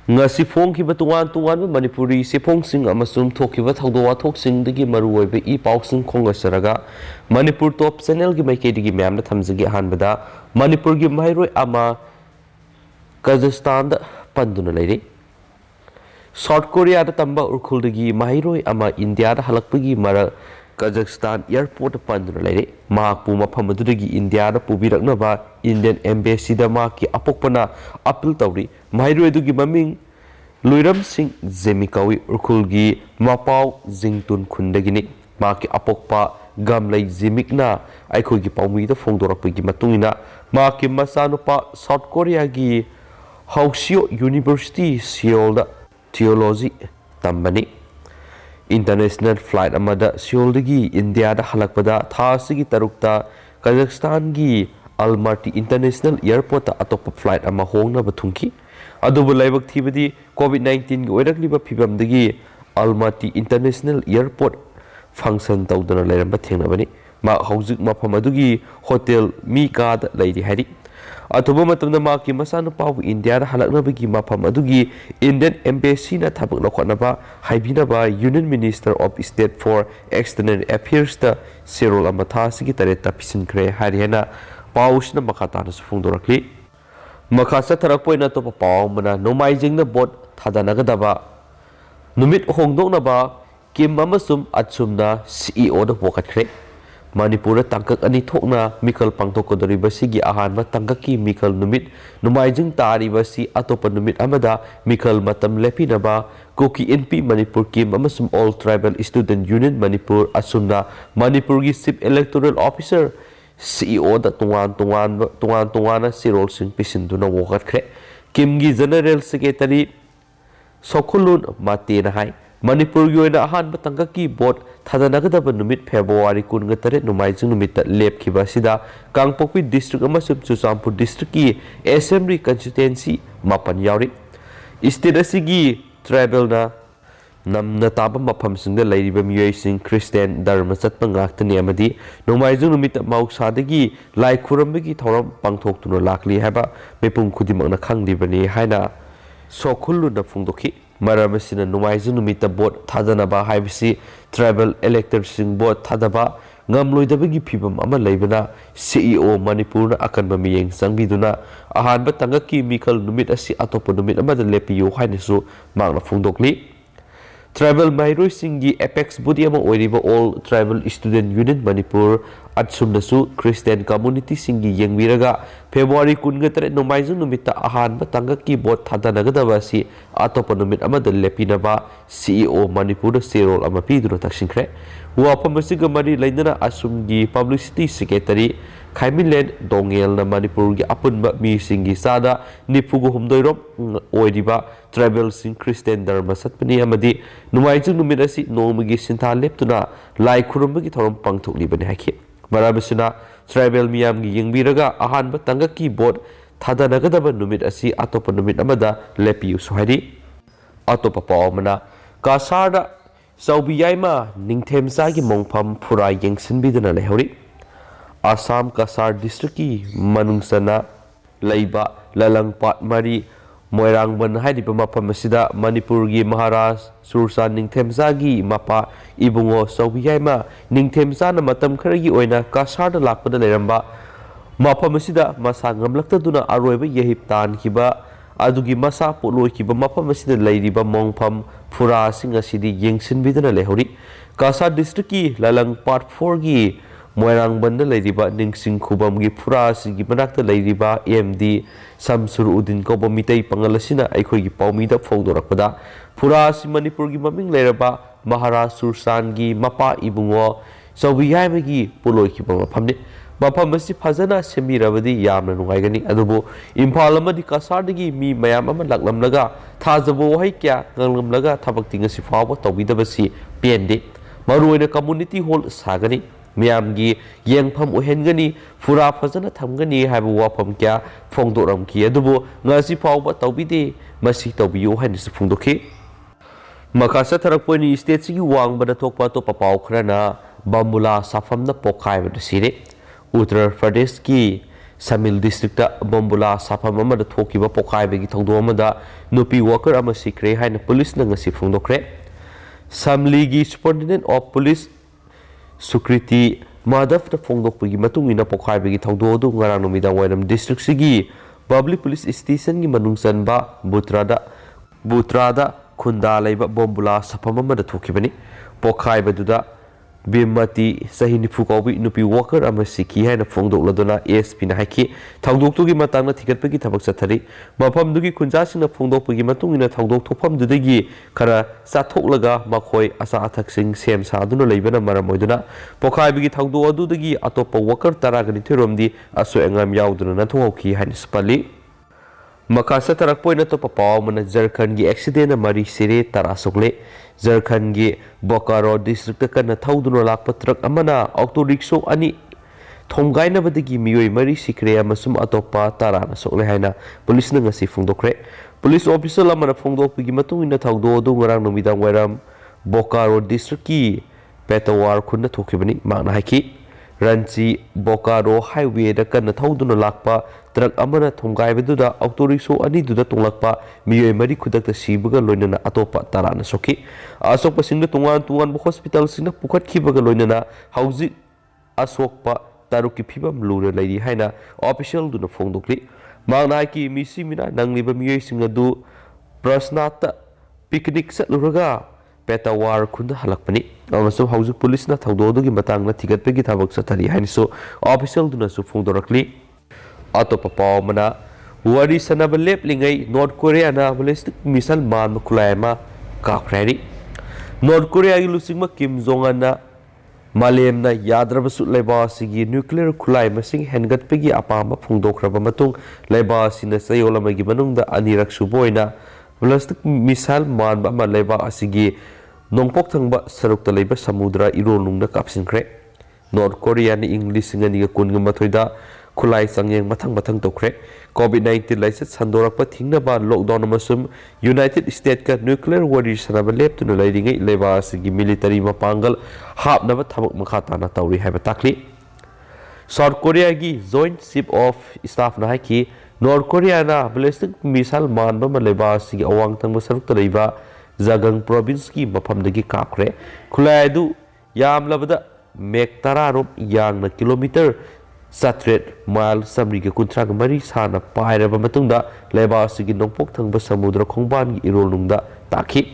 ngasi phongkiba tungan Manipuri siphongsing amasum thokiba thawdo wathoksingdagi maruoiba I pausing khongasaraga Manipur top channel gi maikeidigi myamna thamjagi hanbada Manipur gi mairoi ama Kazakhstan Panduna leire South Korea da tamba urkhuldagi mairoi ama India da halakpagi mara Kazakhstan airport Panduna leire maakpu mafam adudagi India da pubiraknaba Indian embassy da maaki apokpana appeal tawri mairoi adugi maming Luiram Singh Zemikawi urkhulgi mapau jingtun khundagini maaki apokpa gamlai jimikna aikhogi paumi da phongdorakpagi matungina maaki masanupa South Korea gi Hauxio University Seoul da theology tambani international flight amada Seoul dagi India da halakpada thasigi tarukta Kazakhstan gi Almaty International Airport ta atop flight ama hongna bathungki adubu laibak thibadi COVID-19 gi oirakliba phibamdagi Almaty International Airport function tawdana lairamba thengnabani ma haujuk mafam adugi hotel Mika da lairi hari atuba matamda ma ki masanu pawu India da halaknabagi mafam adugi Indian embassy na thabak lokhonaba haibinaba Union Minister of State for External Affairs da Cyril Amatha sigi tareta pisinkre harihana pawusna makatana sufungdorakli makasa tharakpoina to paw mana nomaijingna bot thadanagadaba numit hongdoknaba kim amasum achumna CEO da bokatkre Manipur tangkak ani thokna mikal pangtokkodoriba sigi ahanba tangkaki mikal numit numaijing tariba si atopa numit amada mikal matam lepinaba koki NP Manipur kim amasum All Tribal Student Union Manipur asumna Manipur gi Chief Electoral Officer CEO da tungan sirol sing pisinduna wokatkre kimgi General Secretary Sokle Manipur Manipur yoina ahan batangaki board thadanagadaba numit February 19 numaijing numit lep khiba sida Kangpokpi district amasum Chusampur district ki assembly constituency mapan yauri state asigi tribal na namna taba mafam singda lairiba miyoi sing Christian dharma chatpa ngaktani amadi numaijing numit mausadagi lai khurambagi thoram pangthoktuna lakli haba mepum khudimakna khangdibani haina Sokle na phungdokhi Maramasina Numaijing numita board Tadanaba Haibisi Tribal Electors Sing Board Tadaba Ngamloidabagi Pibam Ama Laibana CEO Manipur Akan Miyeng Sangbiduna Ahanba Tangaki Mikal Numit Asi Atopo Numit Amada Lepiyo Hainisu Magna Fundokli Tribal Mairoi Singi Apex Budiama Oiriba All Tribal Student Union Manipur Atsumnasu Christian Community Singi Yengwiraga February 19 Numaijing numita ahanba tangaki board thadanagadaba si atopa numit amada lepinaba CEO Manipur Cyril Amapiduna taksinkre wapam asiga mari lainana asumgi Publicity Secretary Khaiminlen Dongel na Manipur gi apunba mi singi sada nipugu humdoirom oiriba tribal sing Christian dharma satpani amadi Numaijing numit asi nomagi sintha leptuna lai khurumbagi thoram pangthoklibani hakhi Marabisina tribal miyam gi yengbiraga ahanba tangaki board thadanagadaba numit asi atopa numit amada lepiyu sohari atopa pawmana kasarda saubiyaima ningthemsa gi mongpham phura yengsinbidana lehori Assam Kasar district ki manungsana leiba lalangpat mari Moirangban haidiba mafam asida Manipur gi Maharaj Sursa ningthemsa gi mapa ibungo saubiyaima ningthemsa na matam kharagi oina kasarda lakpada leramba mafam asida masa ngamlaktaduna aroiba yehip tan kiba adugi masa poloi kiba mafam asida leiriba mongpham phura sing asidi yengsinbidana lehori Kasar district ki Lalang part 4 gi Moirangban leiriba ningsing khubam gi phura sigi manakta leiriba AMD Samsuruddin ko bomitay pangalasina aikhoi gi paumida phongdorakpada phura si Manipur gi maming leiraba Maharaj Sursan gi mapa ibungo saubiyaima gi poloi ki mafamni mafam asi phajana semirabadi yamna nungaigani adubu Imphal amadi Kasardagi mi mayam ama laklamlaga thajabo hai kya nganglamlaga thabak tingasi fawa tawbidabasi pende maruina community hall sagani Miyamgi yengpham ohengani phura phajana thamgani haiba wafam kya phongdoramki adubu ngasi fawba tawbide masi tawbiyo hainisu phongdokhi makasa tharakponi state sigi wangbada thokpa to papaw khrana bambula safamna pokhai bada sire Uttar Pradesh ki Samil districta bombula sapam amada thokiba pokaibagi thongdo amada nupi worker ama sikre haina police na ngasi phongdokre. Samligi Superintendent of Police Sukriti Madhav na phongdokpagi matung ina pokaibagi thongdo adu ngarang numidang wainam district sigi public police station gi manung sanba butrada khunda laiba bombula sapam amada thokibani pokaibaduda Bimati Sahini Fukobi Nupi Walker Amasiki and a Fondo Ladona ASP Nahaki, Tangdok to Gimatana ticket Pegi Tabak Satari, Mapam Dugi Kunjasin of Fondo Pegimatung in a Tangdok to Pam Dudegi, Kara Satolaga, Makoi, Asa Ataxing, Sam Saduna Labana Maramoiduna, Pokai Bigi Tangdo Dudegi, Atopa Walker, Taraganiterumdi, Aso Engam Yauduna Natuoki, Hanspali. Makasa tarakpoy na to papaw mo na Jharkhand gi accident na mari sire tarasokle Jharkhand gi Bokaro district ka na thawduno lakpa truck amana auto rickshaw ani Thomgaibada badagi miyoi mari sikre amasum atopa tara na sokle haina police na ngasi phongdokre police officer lamana phongdokpigi matung ina thawdo do ngarang numidang wairam Bokaro district ki Petawar khunna thokibani magna haiki Ranchi Bokaro highway da kana thawduno lakpa truck amana Thomgaibada auto rickshaw ani duda tonglakpa miyoi mari khudakta sibaga loinana atopa tarana soki asokpa singna tungan hospital singna pukhat khibaga loinana hauji asokpa taruki phibam lura lairi haina official duna phongdokli magna ki misi mina nangliba miyoi singa du prasnata picnic satluraga Petawar khunda halakpani amaso hauji police na thawdogi matangna thigatpegi thabak satari hainiso official duna su phongdorakli Atopa paw mana wari sanaba leplingai North Korea na ballistic missile man kulaima kakrari North Korea gi lusingma Kim Jong Un na malem na yadraba su leba sigi nuclear kulai masing hengat pegi apamba phungdokraba matung leba sina sayolama gi manungda anirak suboina ballistic missile man ba leba asigi nongpok thangba sarukta leba samudra irolungna kapsinkre North Korea ni English ngani ga kunga mathoida Kulai sangyang matang tokre COVID-19 license sandorakpa thingnaba lockdown amasum United States ka nuclear warrior sanaba leptuna lairingai leba asigi military mapangal hapnaba thabak makha tana tawri haiba takli South Korea gi Joint Chief of Staff na haiki North Korea na ballistic missile manba ma leba asigi awang tangba sarukta leiba Jagang province ki mafamdagi kapkre khulai du yamlabada mek tararom yang na kilometer Satret mile samriga kuntrag mari sana pairaba matungda leba asigi nongpok thangba samudra khongban gi irolungda takhi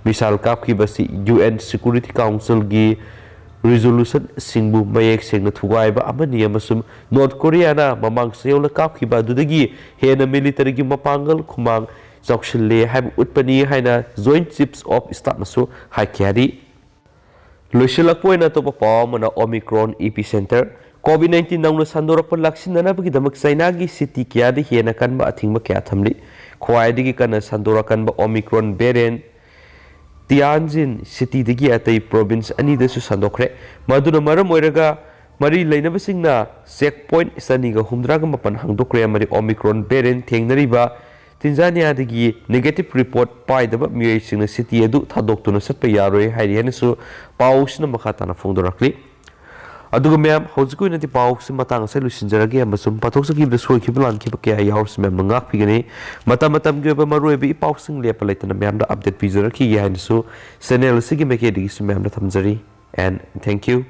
misal kapki basi UN Security Council gi resolution singbu mayek sengna thugaiba amani amasum North Korea na mamang seola kapki ba dudagi hena military gi mapangal khumang chawshille haib utpani haina Joint Chiefs of Staff nasu haikyari loisilakpoina to papaw mana Omicron epicenter COVID-19 nauna sandorakpa laksinanabagi damak China gi city kya de hena kanba athingba kya thamli khwaidigi kana sandorakanba Omicron variant Tianjin city digi atai province ani da su sandokre maduna maram oiraga mari leinabasingna checkpoint saniga humdraga mapan hangdokre mari Omicron variant thengnariba Tanzania digi negative report paidaba miyoi singna city edu thadoktuna satpa yaroi hairi hanisu pausna makhatana phongdorakli aduga ma'am hojiko inati paus matang sa lusinjaragi amasum pathoksa da soi kiblan ki bakya yaurs ma'am ngak pigani matam ge ba maroi bi pausing lepa laitana ma'am da update pizaraki ya hansu channel sigi meke digi ma'am da thamjari and thank you